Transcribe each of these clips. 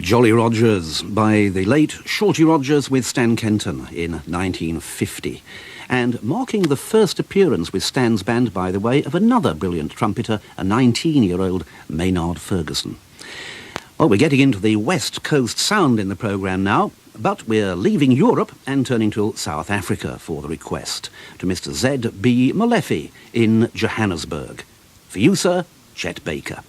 Jolly Rogers by the late Shorty Rogers with Stan Kenton in 1950. And marking the first appearance with Stan's band, by the way, of another brilliant trumpeter, a 19-year-old Maynard Ferguson. Well, we're getting into the West Coast sound in the programme now, but we're leaving Europe and turning to South Africa for the request, to Mr. Z.B. Molefe in Johannesburg. For you, sir, Chet Baker.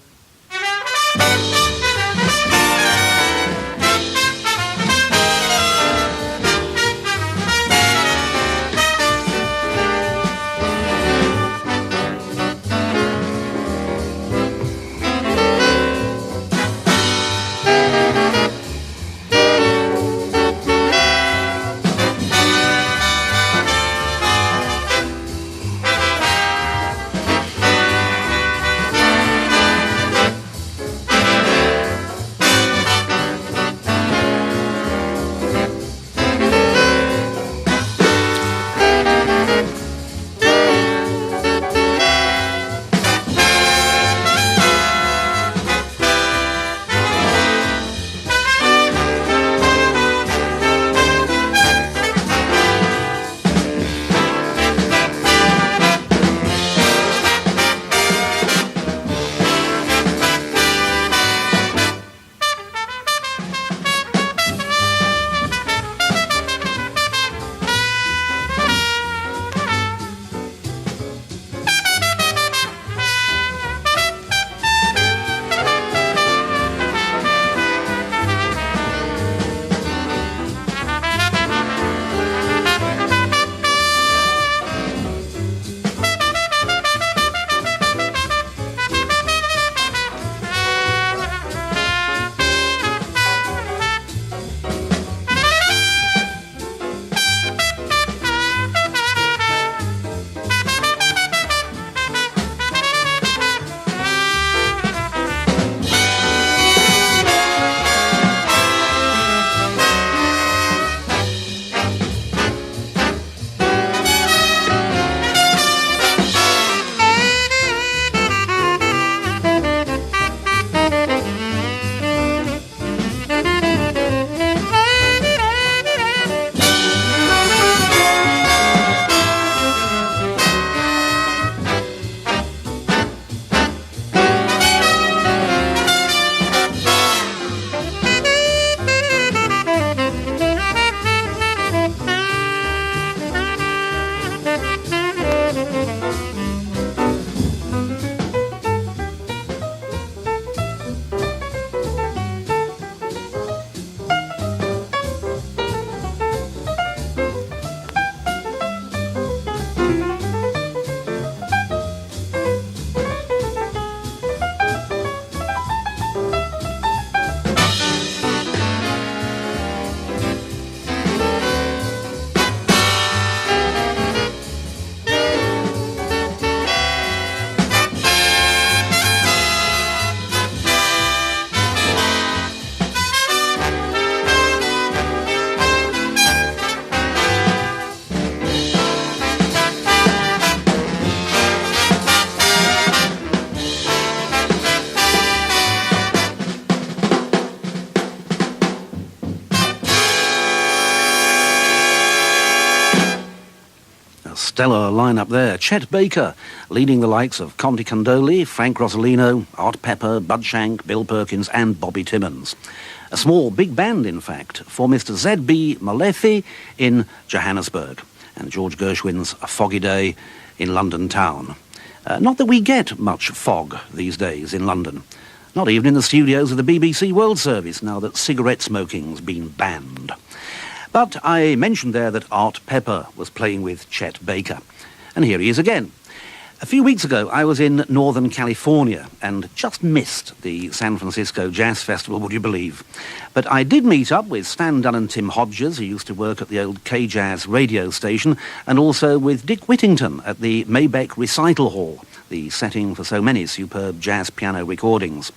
Stellar lineup there. Chet Baker leading the likes of Conte Condoli, Frank Rosolino, Art Pepper, Bud Shank, Bill Perkins and Bobby Timmons. A small big band, in fact, for Mr. Z.B. Molefe in Johannesburg, and George Gershwin's A Foggy Day in London town. Not that we get much fog these days in London, not even in the studios of the BBC World Service, now that cigarette smoking's been banned. But I mentioned there that Art Pepper was playing with Chet Baker, and here he is again. A few weeks ago, I was in Northern California and just missed the San Francisco Jazz Festival, would you believe? But I did meet up with Stan Dunn and Tim Hodges, who used to work at the old K-Jazz radio station, and also with Dick Whittington at the Maybeck Recital Hall, the setting for so many superb jazz piano recordings.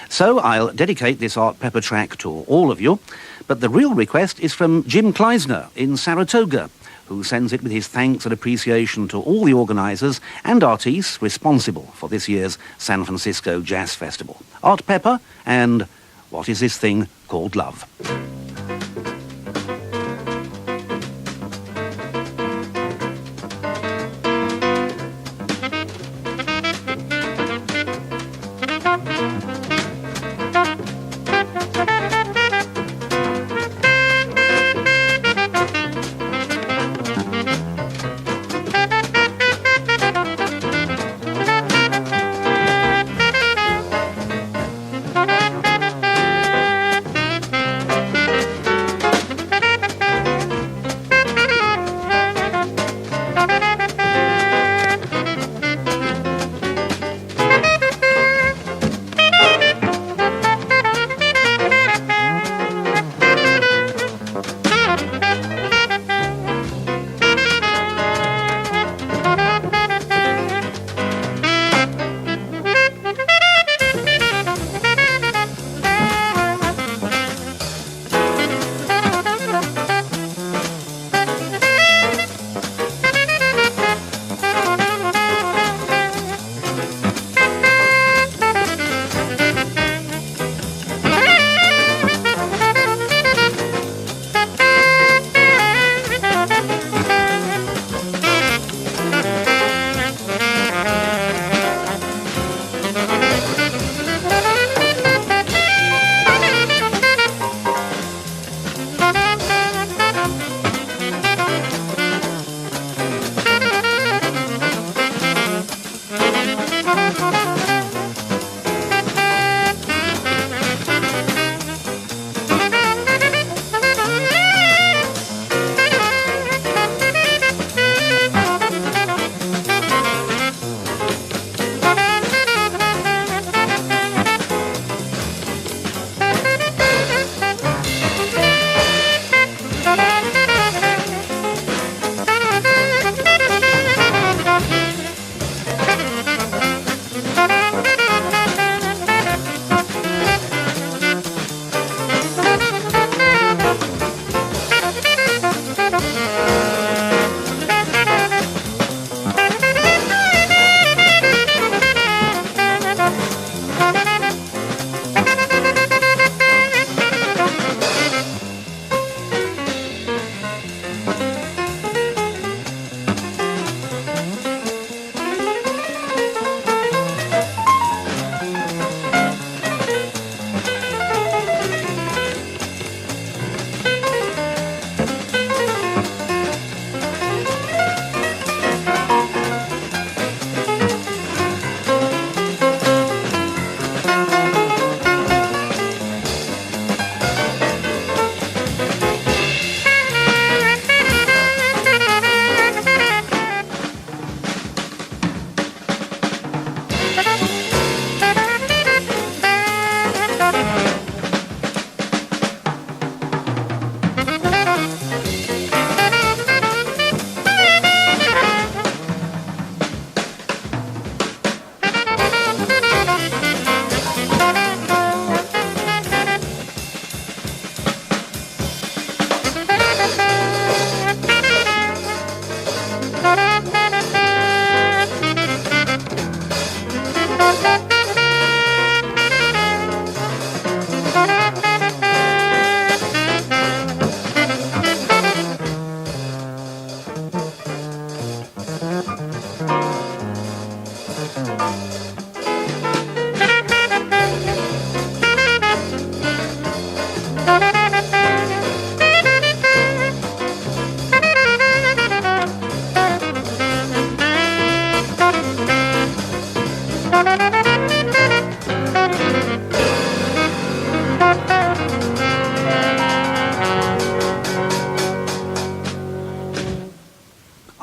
So I'll dedicate this Art Pepper track to all of you, but the real request is from Jim Kleisner in Saratoga, who sends it with his thanks and appreciation to all the organisers and artistes responsible for this year's San Francisco Jazz Festival. Art Pepper and What Is This Thing Called Love?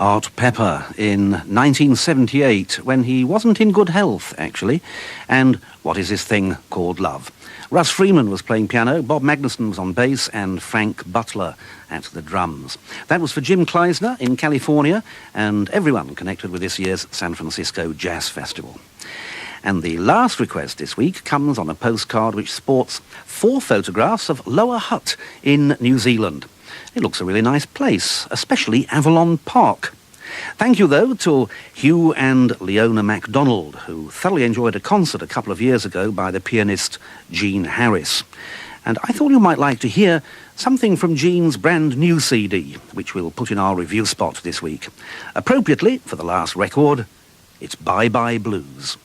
Art Pepper in 1978, when he wasn't in good health, actually, and What Is This Thing Called Love? Russ Freeman was playing piano, Bob Magnuson was on bass, and Frank Butler at the drums. That was for Jim Kleisner in California, and everyone connected with this year's San Francisco Jazz Festival. And the last request this week comes on a postcard which sports 4 photographs of Lower Hutt in New Zealand. It looks a really nice place, especially Avalon Park. Thank you, though, to Hugh and Leona MacDonald, who thoroughly enjoyed a concert a couple of years ago by the pianist Gene Harris. And I thought you might like to hear something from Gene's brand new CD, which we'll put in our review spot this week. Appropriately, for the last record, it's Bye Bye Blues.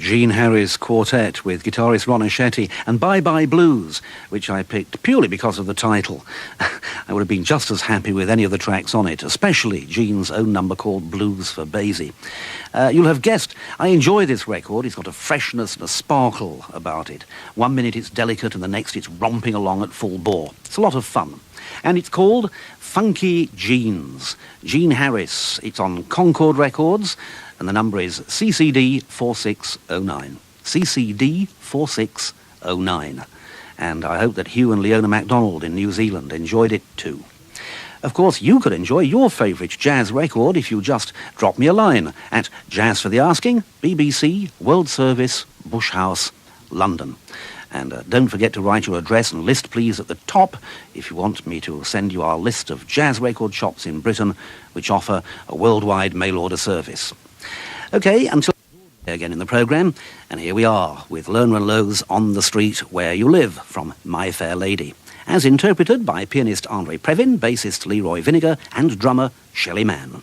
Gene Harris Quartet with guitarist Ron Shetty, and Bye Bye Blues, which I picked purely because of the title. I would have been just as happy with any of the tracks on it, especially Gene's own number called Blues for Basie. You'll have guessed, I enjoy this record. It's got a freshness and a sparkle about it. 1 minute it's delicate and the next it's romping along at full bore. It's a lot of fun. And it's called Funky Genes. Gene Harris. It's on Concord Records, and the number is CCD 4609. CCD 4609. And I hope that Hugh and Leona MacDonald in New Zealand enjoyed it too. Of course, you could enjoy your favourite jazz record if you just drop me a line at Jazz for the Asking, BBC, World Service, Bush House, London. And don't forget to write your address and list, please, at the top if you want me to send you our list of jazz record shops in Britain which offer a worldwide mail-order service. OK, until again in the programme, and here we are with Lerner and Lowe's On the Street Where You Live from My Fair Lady, as interpreted by pianist Andre Previn, bassist Leroy Vinegar, and drummer Shelly Manne.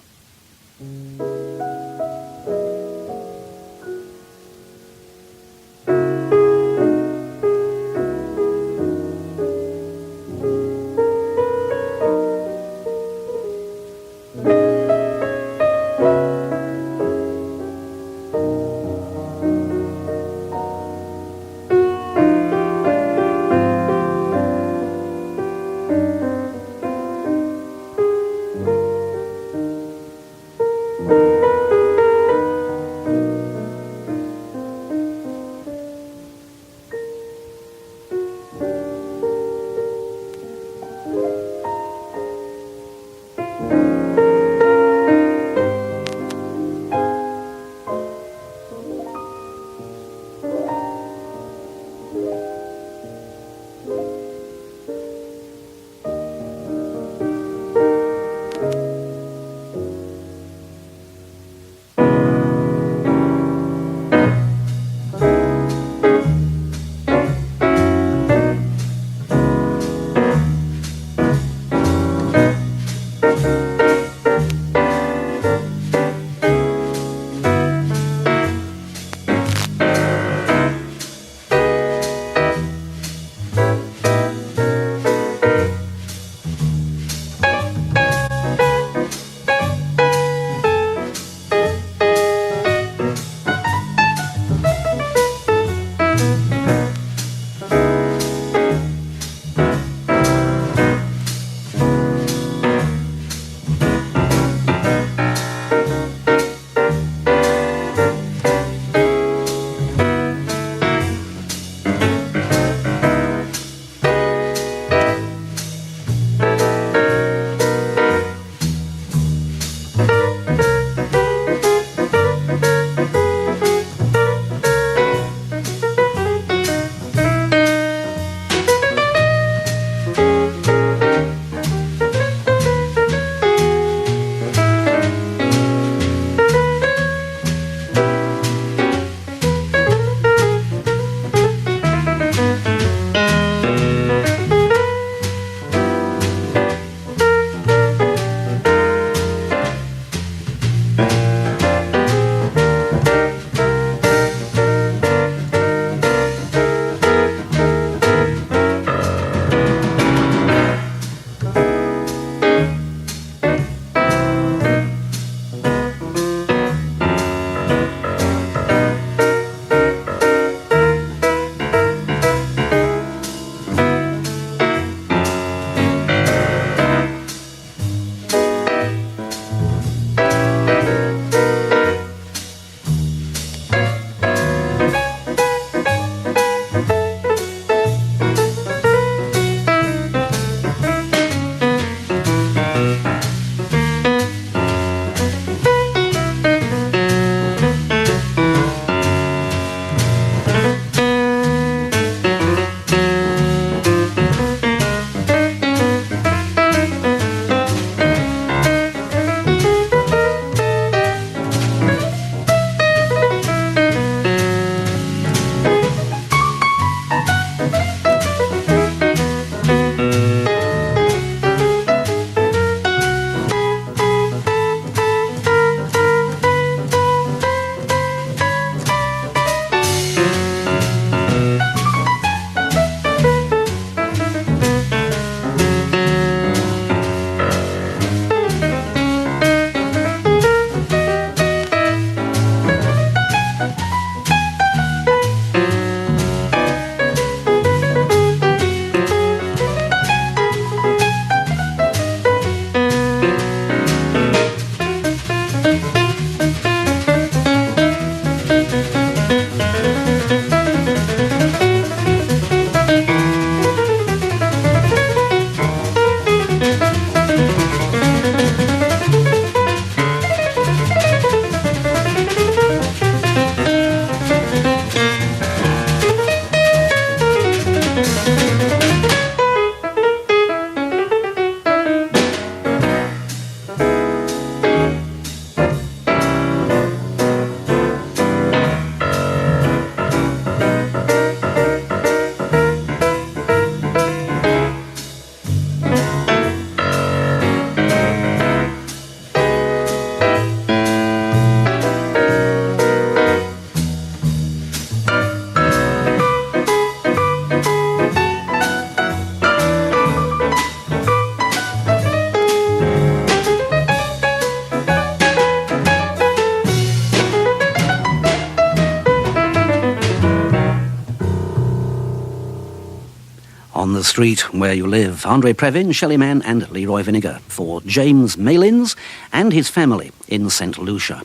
the street where you live. Andre Previn, Shelly, Manne and Leroy Vinegar for James Malins and his family in St. Lucia.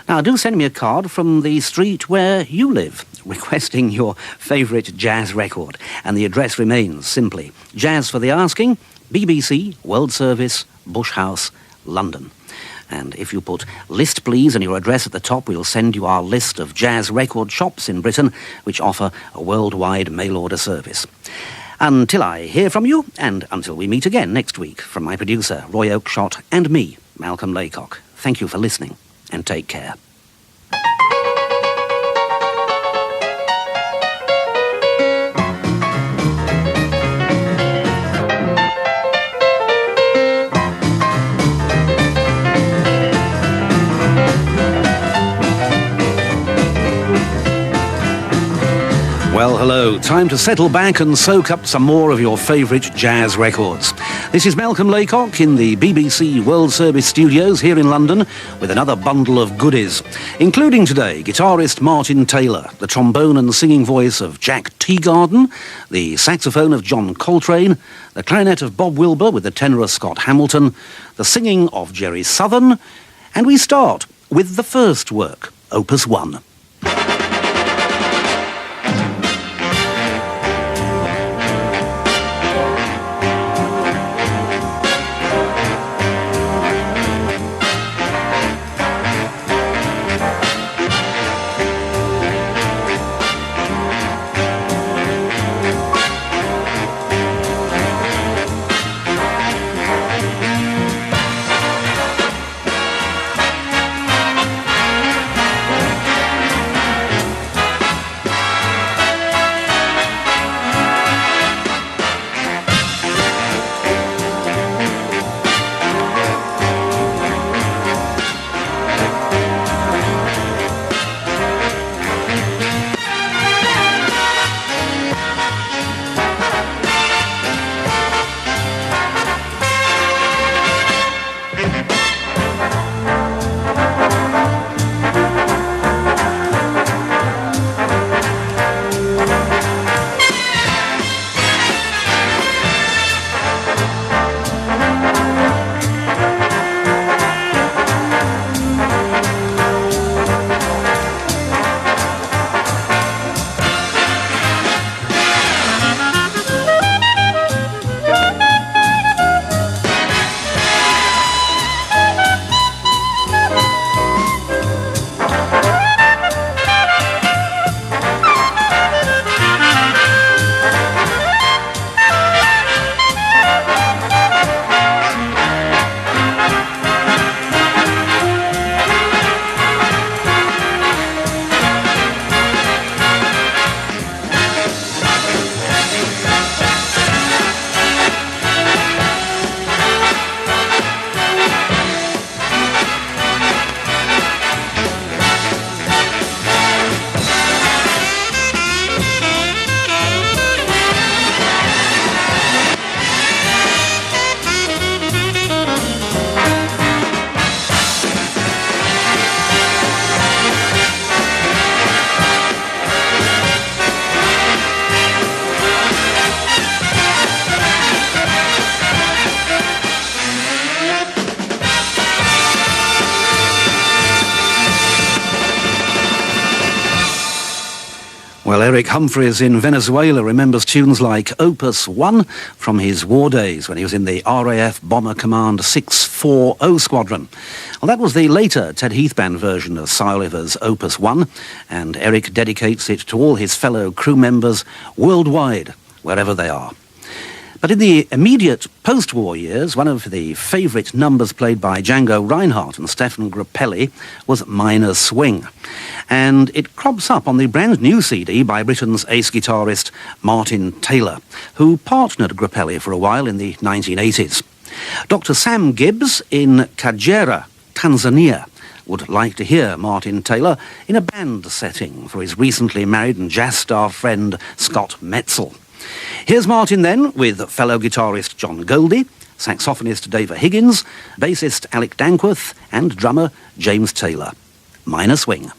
Now, do send me a card from the street where you live, requesting your favourite jazz record. And the address remains simply Jazz for the Asking, BBC, World Service, Bush House, London. And if you put list please and your address at the top, we'll send you our list of jazz record shops in Britain which offer a worldwide mail order service. Until I hear from you, and until we meet again next week, from my producer Roy Oakeshott and me, Malcolm Laycock, thank you for listening and take care. Well, hello. Time to settle back and soak up some more of your favourite jazz records. This is Malcolm Laycock in the BBC World Service Studios here in London with another bundle of goodies, including today guitarist Martin Taylor, the trombone and singing voice of Jack Teagarden, the saxophone of John Coltrane, the clarinet of Bob Wilber with the tenor of Scott Hamilton, the singing of Jeri Southern, and we start with the first work, Opus 1. Well, Eric Humphreys in Venezuela remembers tunes like Opus 1 from his war days when he was in the RAF Bomber Command 640 Squadron. Well, that was the later Ted Heath Band version of Cy Oliver's Opus 1, and Eric dedicates it to all his fellow crew members worldwide, wherever they are. But in the immediate post-war years, one of the favourite numbers played by Django Reinhardt and Stefan Grappelli was Minor Swing. And it crops up on the brand new CD by Britain's ace guitarist Martin Taylor, who partnered Grappelli for a while in the 1980s. Dr. Sam Gibbs in Kagera, Tanzania, would like to hear Martin Taylor in a band setting for his recently married and jazz star friend Scott Metzel. Here's Martin then with fellow guitarist John Goldie, saxophonist Dave Higgins, bassist Alec Dankworth and drummer James Taylor. Minor Swing.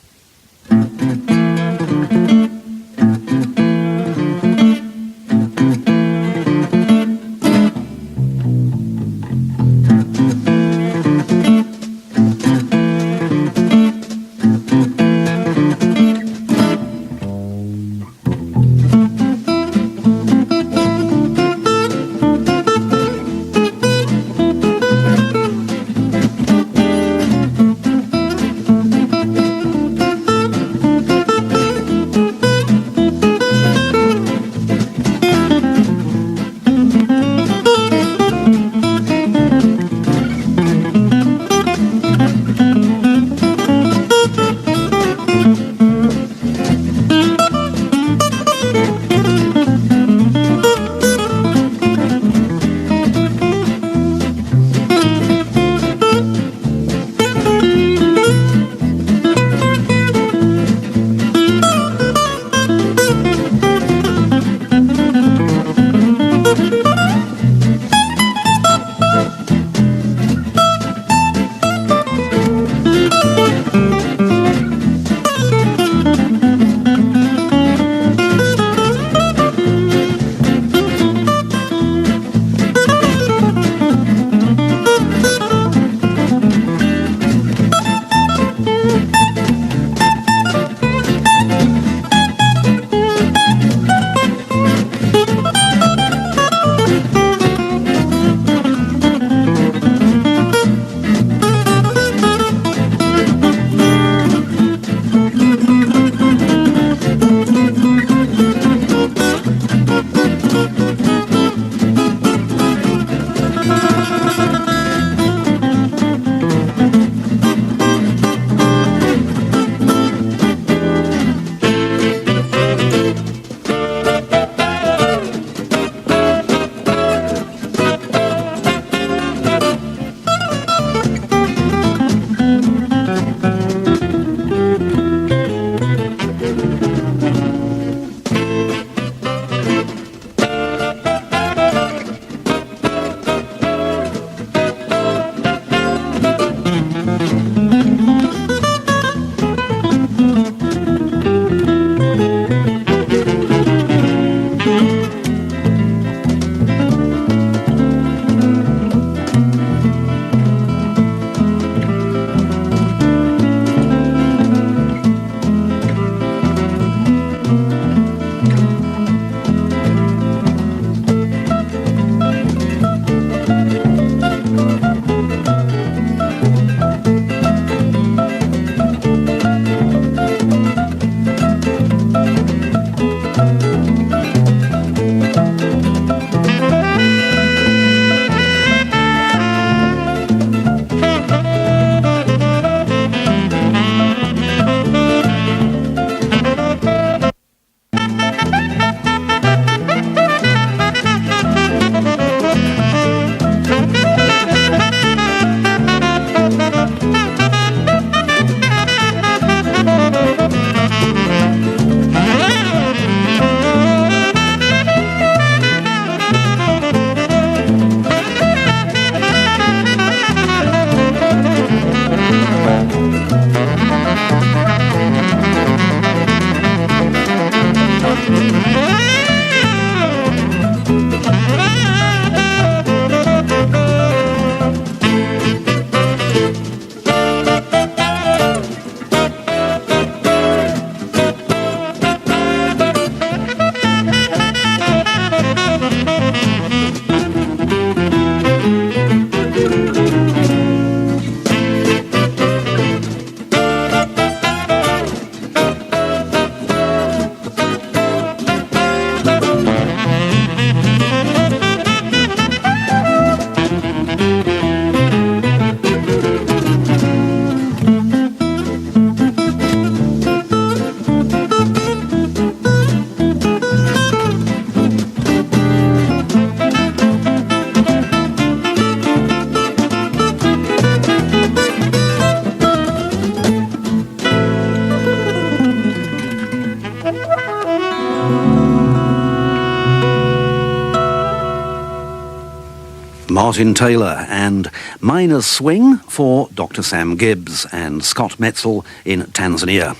Martin Taylor, and Miner's Swing for Dr. Sam Gibbs and Scott Metzel in Tanzania.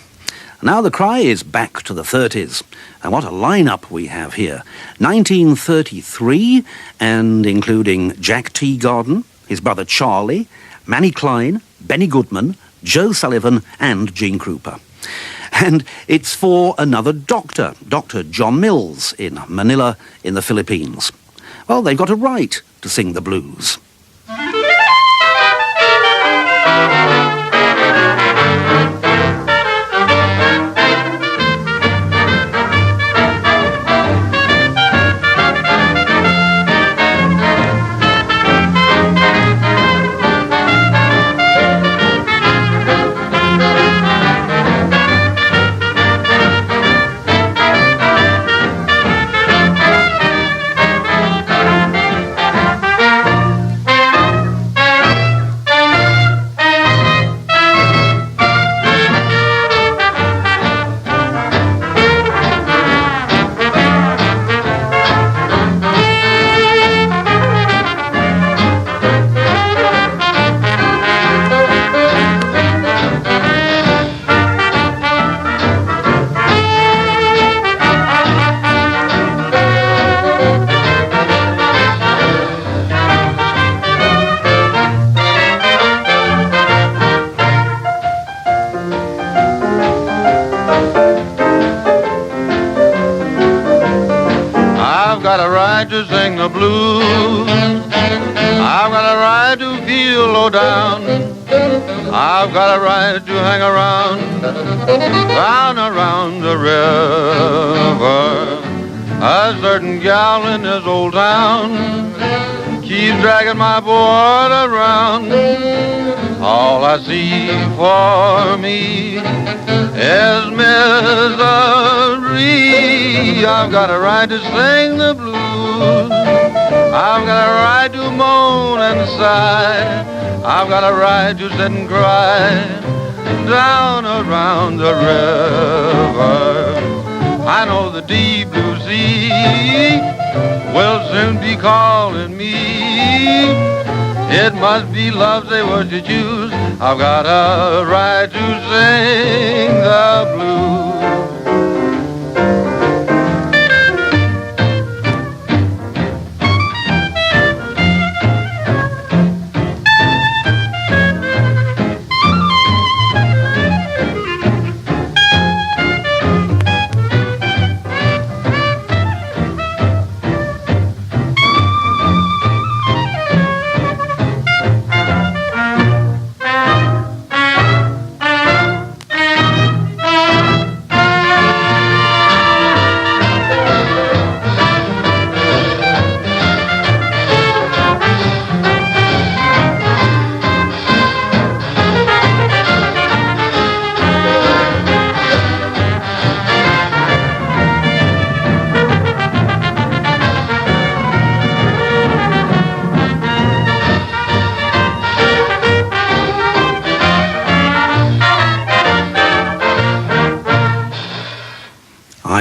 Now the cry is back to the 30s, and what a lineup we have here. 1933, and including Jack Teagarden, his brother Charlie, Manny Klein, Benny Goodman, Joe Sullivan, and Gene Krupa. And it's for another doctor, Dr. John Mills in Manila in the Philippines. Well, they've got a right to sing the blues. To sing the blues, I've got a right to feel low down, I've got a right to hang around, down around the river. A certain gal in this old town keeps dragging my boy around. All I see for me is misery. I've got a right to sing the blues, I've got a right to moan and sigh, I've got a right to sit and cry down around the river. I know the deep blue sea will soon be calling me. It must be love they were to choose. I've got a right to sing the blues.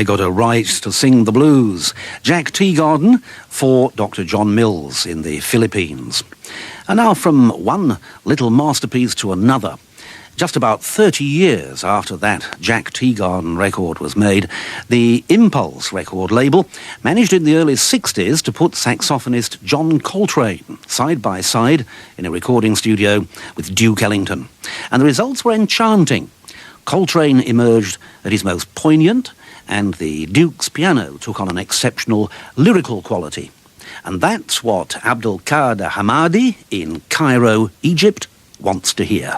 I Got a Right to Sing the Blues. Jack Teagarden for Dr. John Mills in the Philippines. And now from one little masterpiece to another. Just about 30 years after that Jack Teagarden record was made, the Impulse record label managed in the early 60s to put saxophonist John Coltrane side by side in a recording studio with Duke Ellington. And the results were enchanting. Coltrane emerged at his most poignant, and the Duke's piano took on an exceptional lyrical quality. And that's what Abdul Qadir Hamadi in Cairo, Egypt, wants to hear.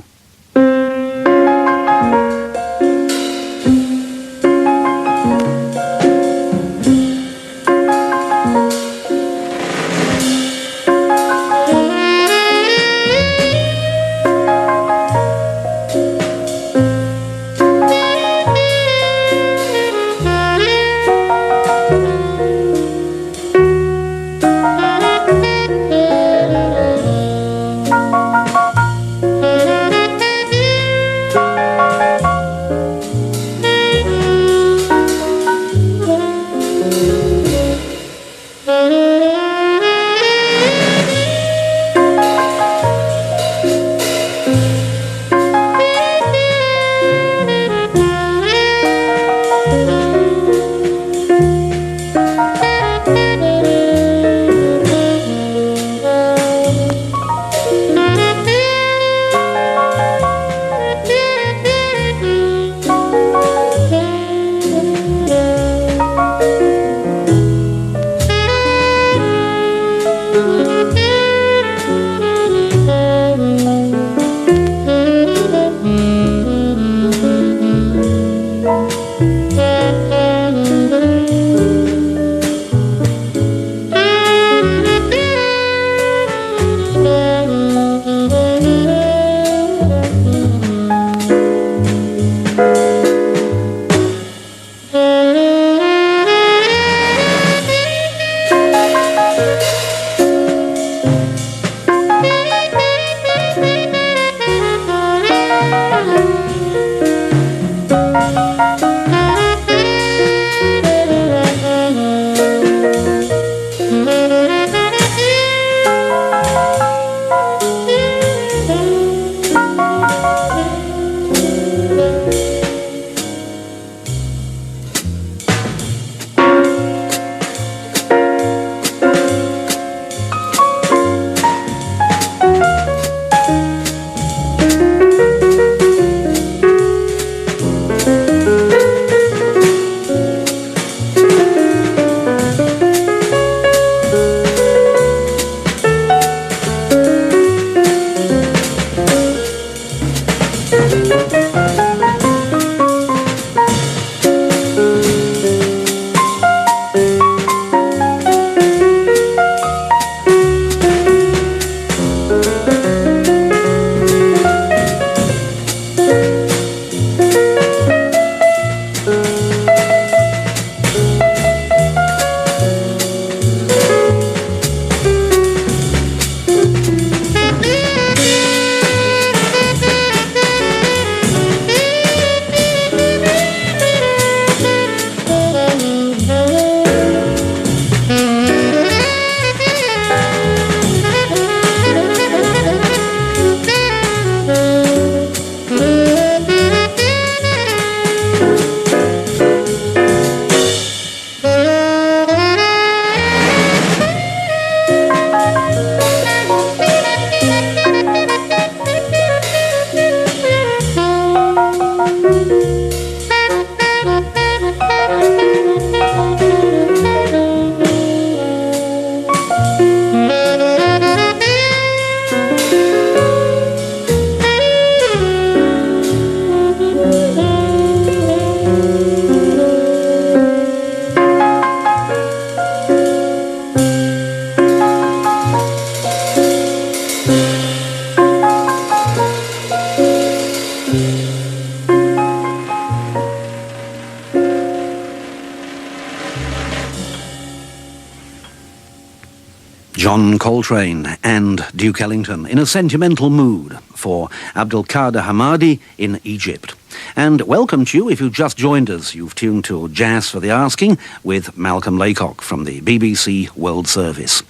John Coltrane and Duke Ellington in a sentimental mood for Abdelkader Hamadi in Egypt. And welcome to you if you've just joined us. You've tuned to Jazz for the Asking with Malcolm Laycock from the BBC World Service.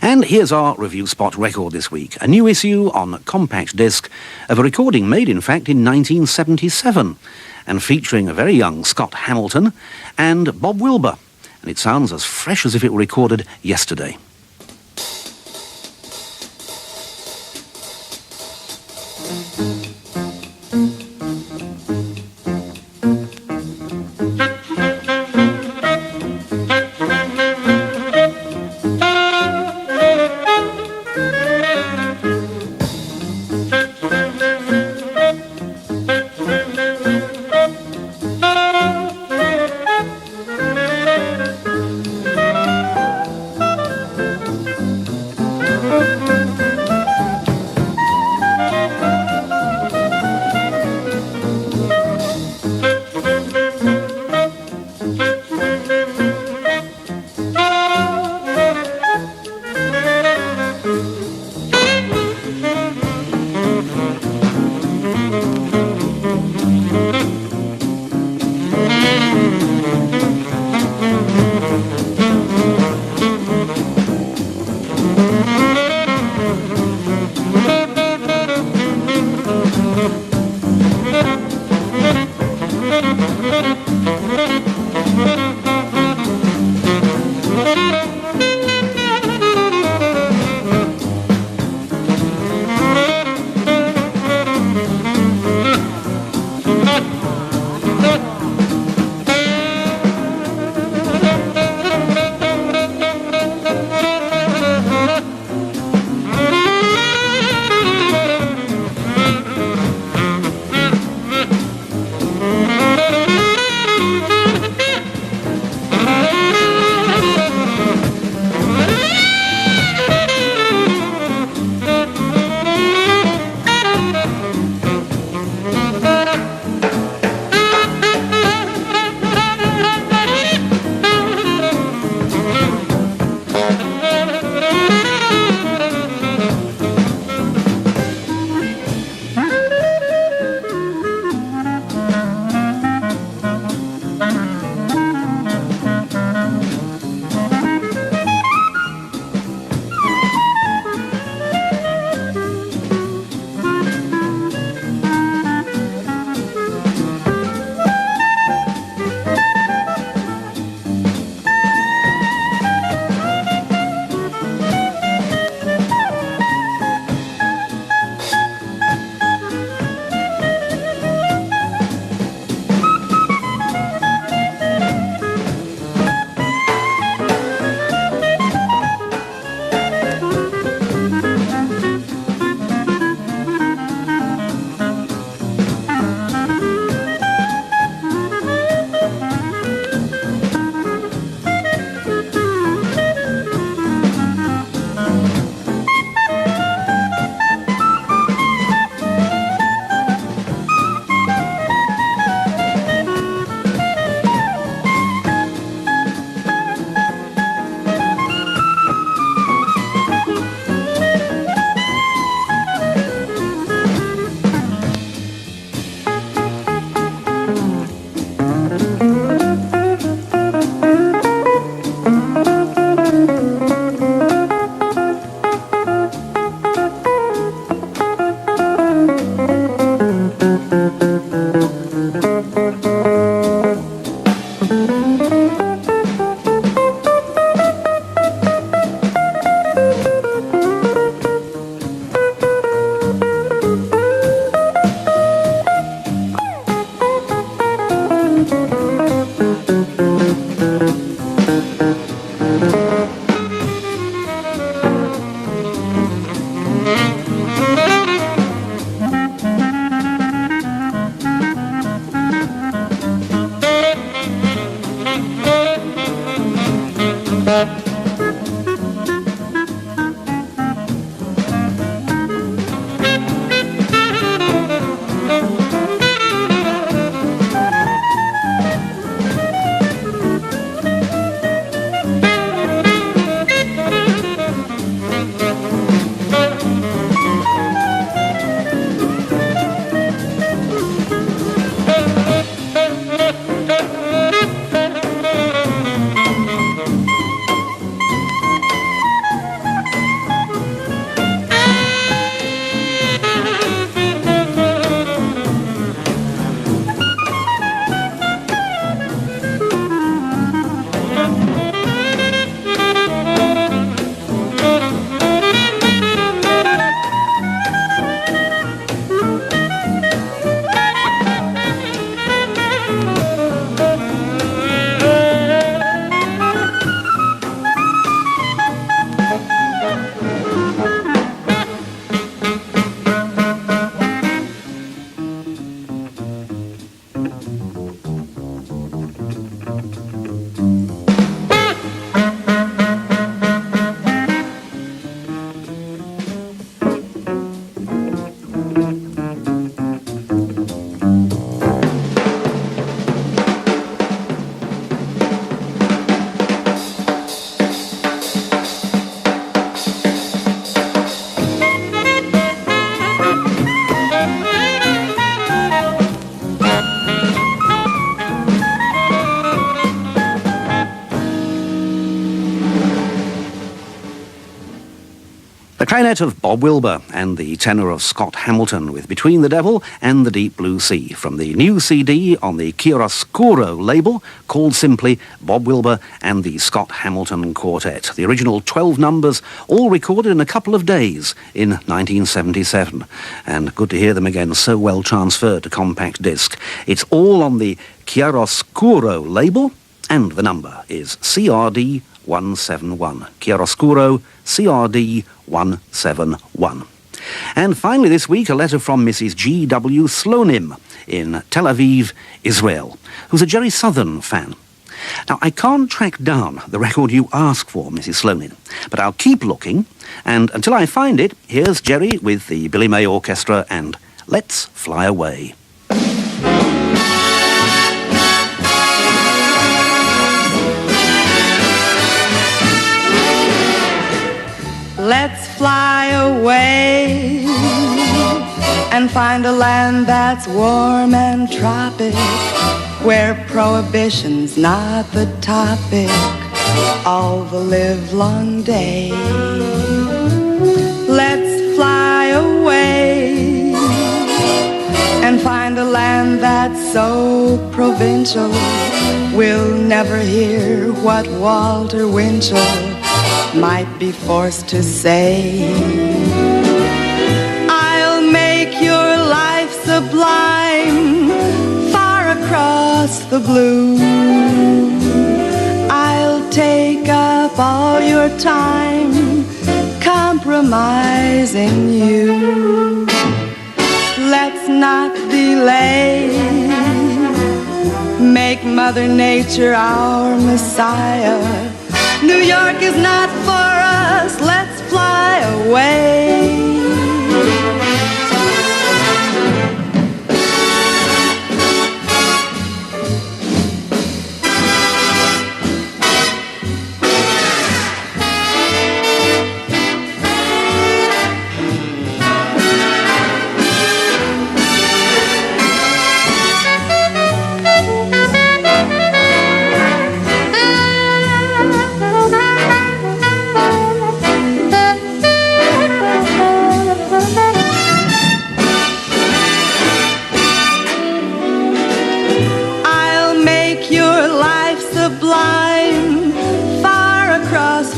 And here's our review spot record this week, a new issue on compact disc of a recording made, in fact, in 1977 and featuring a very young Scott Hamilton and Bob Wilber. And it sounds as fresh as if it were recorded yesterday. clarinet of Bob Wilber and the tenor of Scott Hamilton with Between the Devil and the Deep Blue Sea from the new CD on the Chiaroscuro label called simply Bob Wilber and the Scott Hamilton Quartet. The original 12 numbers all recorded in a couple of days in 1977, and good to hear them again so well transferred to compact disc. It's all on the Chiaroscuro label, and the number is CRD 171. Chiaroscuro CRD 171. And finally this week, a letter from Mrs. G.W. Slonim in Tel Aviv, Israel, who's a Jeri Southern fan. Now, I can't track down the record you asked for, Mrs. Slonim, but I'll keep looking, and until I find it, here's Jeri with the Billy May Orchestra and Let's Fly Away. Let's fly away and find a land that's warm and tropic, where prohibition's not the topic all the livelong day. Let's fly away and find a land that's so provincial we'll never hear what Walter Winchell might be forced to say. I'll make your life sublime far across the blue. I'll take up all your time compromising you. Let's not delay. Make Mother Nature our Messiah. New York is not for us, let's fly away.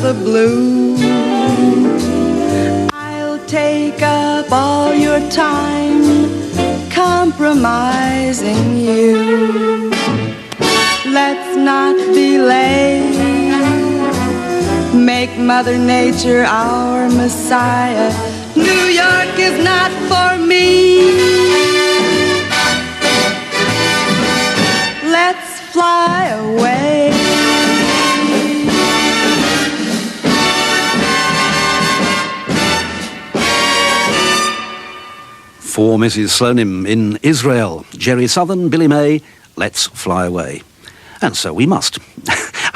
The blue. I'll take up all your time compromising you. Let's not delay. Make Mother Nature our Messiah. New York is not for me. Let's fly away. For Mrs. Slonim in Israel, Jeri Southern, Billy May, Let's Fly Away. And so we must.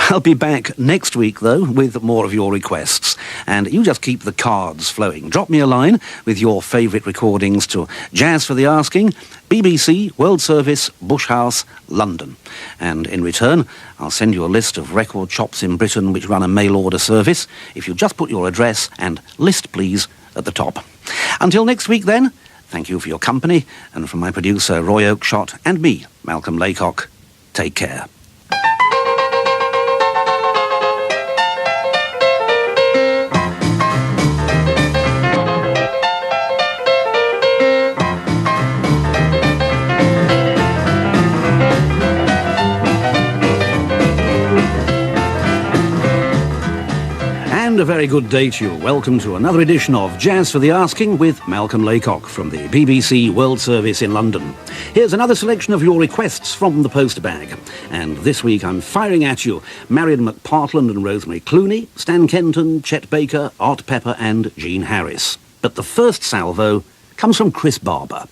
I'll be back next week, though, with more of your requests. And you just keep the cards flowing. Drop me a line with your favourite recordings to Jazz for the Asking, BBC, World Service, Bush House, London. And in return, I'll send you a list of record shops in Britain which run a mail-order service, if you just put your address and list, please, at the top. Until next week, then, thank you for your company, and from my producer, Roy Oakeshott, and me, Malcolm Laycock, take care. And a very good day to you. Welcome to another edition of Jazz for the Asking with Malcolm Laycock from the BBC World Service in London. Here's another selection of your requests from the post bag. And this week I'm firing at you Marian McPartland and Rosemary Clooney, Stan Kenton, Chet Baker, Art Pepper and Gene Harris. But the first salvo comes from Chris Barber.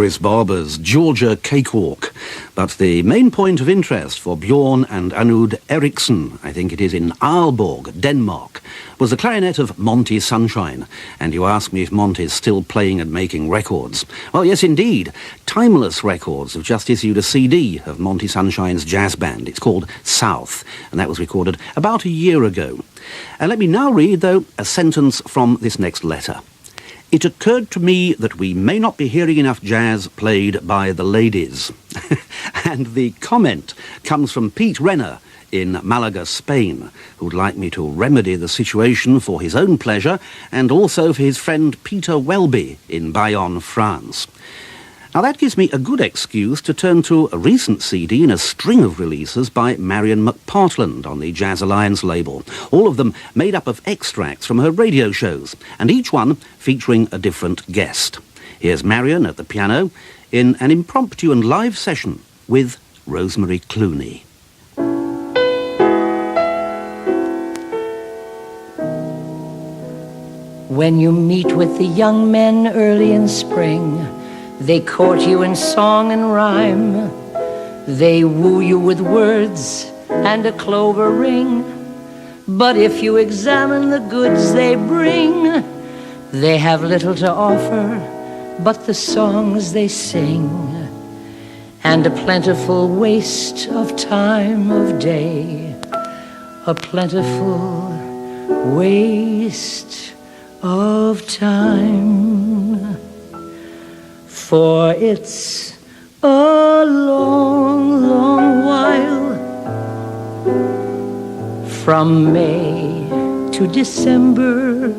Boris Barber's Georgia Cakewalk. But the main point of interest for Bjorn and Anud Eriksson, I think it is in Aalborg, Denmark, was the clarinet of Monty Sunshine. And you ask me if Monty's still playing and making records. Well, yes, indeed. Timeless Records have just issued a CD of Monty Sunshine's jazz band. It's called South, and that was recorded about a year ago. And let me now read, though, a sentence from this next letter. It occurred to me that we may not be hearing enough jazz played by the ladies. And the comment comes from Pete Renner in Malaga, Spain, who'd like me to remedy the situation for his own pleasure and also for his friend Peter Welby in Bayonne, France. Now that gives me a good excuse to turn to a recent CD in a string of releases by Marian McPartland on the Jazz Alliance label, all of them made up of extracts from her radio shows, and each one featuring a different guest. Here's Marian at the piano in an impromptu and live session with Rosemary Clooney. When you meet with the young men early in spring, they court you in song and rhyme. They woo you with words and a clover ring. But if you examine the goods they bring, they have little to offer but the songs they sing, and a plentiful waste of time of day, a plentiful waste of time. For it's a long, long while from May to December,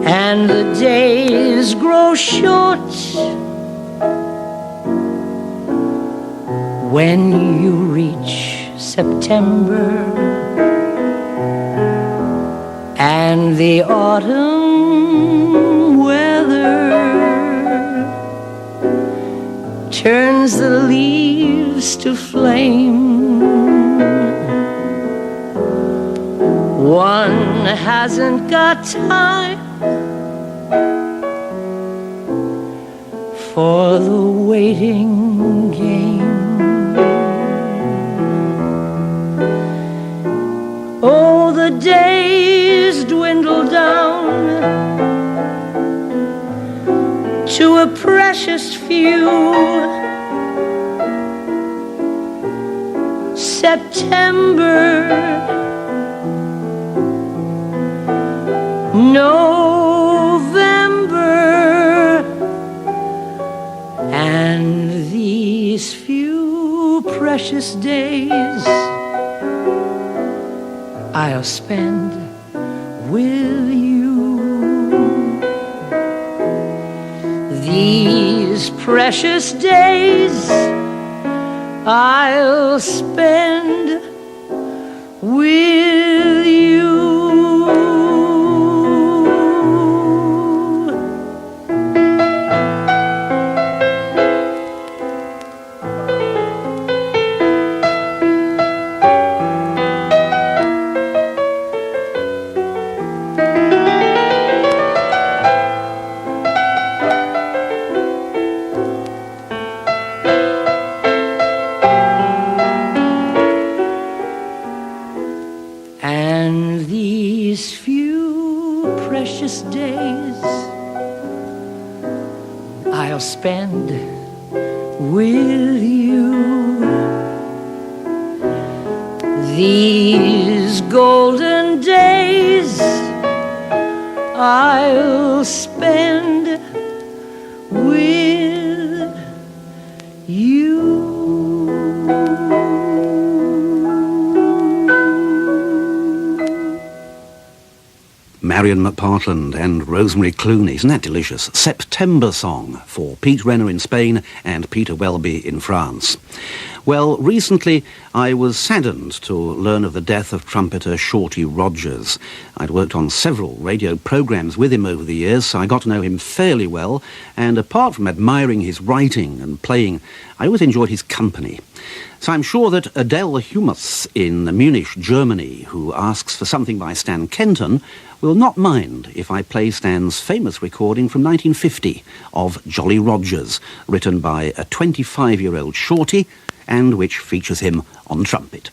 and the days grow short when you reach September, and the autumn weather turns the leaves to flame. One hasn't got time for the waiting game. Oh, the days dwindle down to a precious few. September, November, and these few precious days I'll spend with you. These precious days I'll spend with you. Spend with you. These golden days I'll spend with you. Marian McPartland and Rosemary Clooney. Isn't that delicious? September song for Pete Renner in Spain and Peter Welby in France. Well, recently I was saddened to learn of the death of trumpeter Shorty Rogers. I'd worked on several radio programmes with him over the years, so I got to know him fairly well, and apart from admiring his writing and playing, I always enjoyed his company. So I'm sure that Adele Humus in Munich, Germany, who asks for something by Stan Kenton, will not mind if I play Stan's famous recording from 1950 of Jolly Rogers, written by a 25-year-old Shorty, and which features him on trumpet.